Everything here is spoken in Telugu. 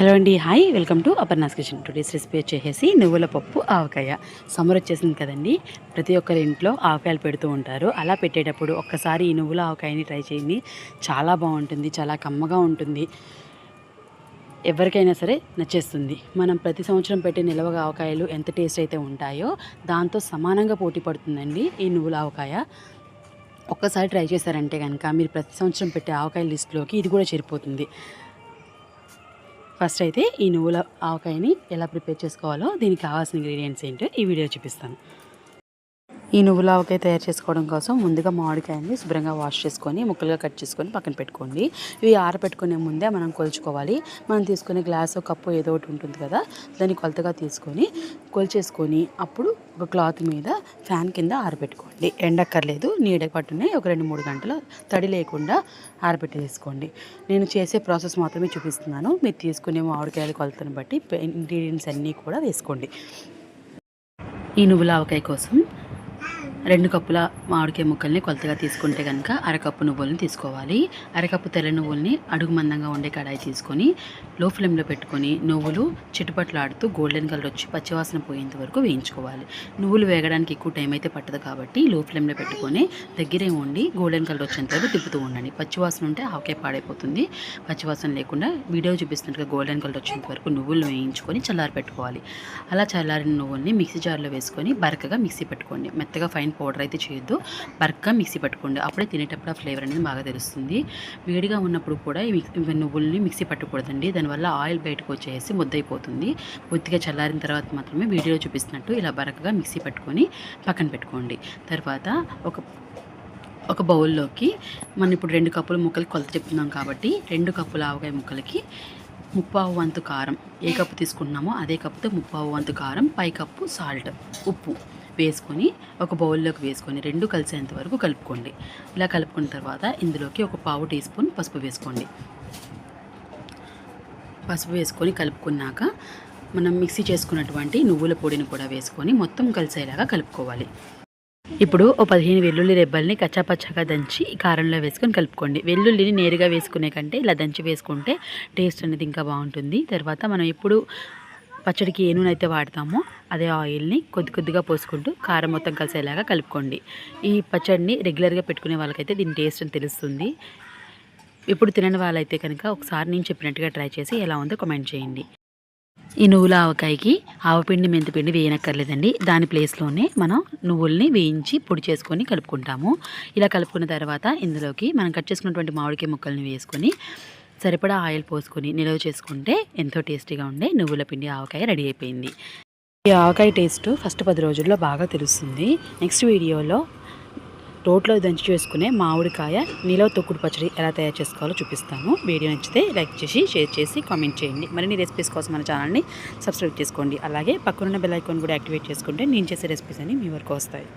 హలో అండి, hi, welcome to Aparna's kitchen. Today's recipe వచ్చేసి నువ్వుల పప్పు ఆవకాయ. సమ్మర్ వచ్చేసింది కదండి, ప్రతి ఒక్కరి ఇంట్లో ఆవకాయలు పెడుతూ ఉంటారు. అలా పెట్టేటప్పుడు ఒక్కసారి ఈ నువ్వుల ఆవకాయని ట్రై చేయండి. చాలా బాగుంటుంది, చాలా కమ్మగా ఉంటుంది, ఎవరికైనా సరే నచ్చేస్తుంది. మనం ప్రతి సంవత్సరం పెట్టే నిల్వ ఆవకాయలు ఎంత టేస్ట్ అయితే ఉంటాయో దాంతో సమానంగా పోటీ పడుతుందండి ఈ నువ్వుల ఆవకాయ. ఒక్కసారి ట్రై చేశారంటే కనుక మీరు ప్రతి సంవత్సరం పెట్టే ఆవకాయ లిస్టులోకి ఇది కూడా చేరిపోతుంది. ఫస్ట్ అయితే ఈ నువ్వుల ఆవకాయని ఎలా ప్రిపేర్ చేసుకోవాలో, దీనికి కావాల్సిన ఇంగ్రీడియంట్స్ ఏంటో ఈ వీడియో చూపిస్తాను. ఈ నువ్వుల ఆవకాయ తయారు చేసుకోవడం కోసం ముందుగా మామిడికాయని శుభ్రంగా వాష్ చేసుకొని ముక్కలుగా కట్ చేసుకొని పక్కన పెట్టుకోండి. ఇవి ఆరబెట్టుకునే ముందే మనం కొలుచుకోవాలి. మనం తీసుకునే గ్లాసు కప్పు ఏదో ఒకటి ఉంటుంది కదా, దాన్ని కొలతగా తీసుకొని కొలిచేసుకొని అప్పుడు ఒక క్లాత్ మీద ఫ్యాన్ కింద ఆరబెట్టుకోండి. ఎండక్కర్లేదు, నీడ పట్టునే ఒక 2-3 గంటలు తడి లేకుండా ఆరబెట్టేసుకోండి. నేను చేసే ప్రాసెస్ మాత్రమే చూపిస్తున్నాను. మీరు తీసుకునే మామిడికాయల కొలతను బట్టి ఇంగ్రీడియంట్స్ అన్నీ కూడా వేసుకోండి. ఈ నువ్వుల ఆవకాయ కోసం 2 కప్పుల మామిడికాయ ముక్కల్ని కొలతగా తీసుకుంటే కనుక అరకప్పు నువ్వులను తీసుకోవాలి. అరకప్పు తెల్ల నువ్వుల్ని అడుగు మందంగా ఉండే కడాయి తీసుకొని లో ఫ్లేమ్లో పెట్టుకొని నువ్వులు చిటుపట్లాడుతూ గోల్డెన్ కలర్ వచ్చి పచ్చివాసన పోయేంత వరకు వేయించుకోవాలి. నువ్వులు వేగడానికి ఎక్కువ టైం అయితే పట్టదు కాబట్టి లో ఫ్లేమ్లో పెట్టుకొని దగ్గరే ఉండి గోల్డెన్ కలర్ వచ్చేంత వరకు తిప్పుతూ ఉండండి. పచ్చివాసన ఉంటే ఆవకాయ పాడైపోతుంది. పచ్చివాసన లేకుండా వీడియో చూపిస్తున్నట్టుగా గోల్డెన్ కలర్ వచ్చేంత వరకు నువ్వులు వేయించుకొని చల్లారి పెట్టుకోవాలి. అలా చల్లారిన నువ్వుల్ని మిక్సీ జార్లో వేసుకొని బరకగా మిక్సీ పెట్టుకోండి. మెత్తగా ఫైన్ పౌడర్ అయితే చేయొద్దు, బరక్గా మిక్సీ పట్టుకోండి. అప్పుడే తినేటప్పుడు ఆ ఫ్లేవర్ అనేది బాగా తెలుస్తుంది. వేడిగా ఉన్నప్పుడు కూడా ఈ నువ్వుల్ని మిక్సీ పట్టకూడదండి, దానివల్ల ఆయిల్ బయటకు వచ్చేసి ముద్దయిపోతుంది. కొద్దిగా చల్లారిన తర్వాత మాత్రమే వీడియోలో చూపిస్తున్నట్టు ఇలా బరకగా మిక్సీ పట్టుకొని పక్కన పెట్టుకోండి. తర్వాత ఒక బౌల్లోకి మనం ఇప్పుడు 2 కప్పుల ముక్కలు కొలత చెప్తున్నాం కాబట్టి 2 కప్పుల ఆవకాయ ముక్కలకి 3/4 వంతు కారం, ఏ కప్పు తీసుకుంటున్నామో అదే కప్పుతో 3/4 వంతు కారం, పై కప్పు సాల్ట్, ఉప్పు వేసుకొని ఒక బౌల్లోకి వేసుకొని 2 కలిసేంత వరకు కలుపుకోండి. ఇలా కలుపుకున్న తర్వాత ఇందులోకి ఒక 1/4 టీ స్పూన్ పసుపు వేసుకోండి. పసుపు వేసుకొని కలుపుకున్నాక మనం మిక్సీ చేసుకున్నటువంటి నువ్వుల పొడిని కూడా వేసుకొని మొత్తం కలిసేలాగా కలుపుకోవాలి. ఇప్పుడు ఓ 15 వెల్లుల్లి రెబ్బల్ని కచ్చాపచ్చాగా దంచి కారంలో వేసుకొని కలుపుకోండి. వెల్లుల్లిని నేరుగా వేసుకునే కంటే ఇలా దంచి వేసుకుంటే టేస్ట్ అనేది ఇంకా బాగుంటుంది. తర్వాత మనం ఎప్పుడు పచ్చడికి ఏ నూనె అయితే వాడతామో అదే ఆయిల్ని కొద్దిగా పోసుకుంటూ కారం మొత్తం కలిసేలాగా కలుపుకోండి. ఈ పచ్చడిని రెగ్యులర్గా పెట్టుకునే వాళ్ళకైతే దీని టేస్ట్ అని తెలుస్తుంది. ఇప్పుడు తినని వాళ్ళైతే కనుక ఒకసారి నేను చెప్పినట్టుగా ట్రై చేసి ఎలా ఉందో కామెంట్ చేయండి. ఈ నువ్వుల ఆవకాయకి ఆవపిండి మెంతిపిండి వేయనక్కర్లేదండి. దాని ప్లేస్లోనే మనం నువ్వుల్ని వేయించి పొడి చేసుకొని కలుపుకుంటాము. ఇలా కలుపుకున్న తర్వాత ఇందులోకి మనం కట్ చేసుకున్నటువంటి మామిడికాయ ముక్కల్ని వేసుకొని సరిపడా ఆయిల్ పోసుకొని నిల్వ చేసుకుంటే ఎంతో టేస్టీగా ఉండే నువ్వుల పిండి ఆవకాయ రెడీ అయిపోయింది. ఈ ఆవకాయ టేస్ట్ ఫస్ట్ 10 రోజుల్లో బాగా తెలుస్తుంది. నెక్స్ట్ వీడియోలో రోట్లో దంచి చేసుకునే మామిడికాయ నిలవ తొక్కుడు పచ్చడి ఎలా తయారు చేసుకోవాలో చూపిస్తాను. వీడియో నచ్చితే లైక్ చేసి షేర్ చేసి కామెంట్ చేయండి. మరిన్ని రెసిపీస్ కోసం మన ఛానల్ని సబ్స్క్రైబ్ చేసుకోండి. అలాగే పక్కనున్న బెల్ ఐకాన్ కూడా యాక్టివేట్ చేసుకుంటే నేను చేసే రెసిపీస్ అన్ని మీ వరకు వస్తాయి.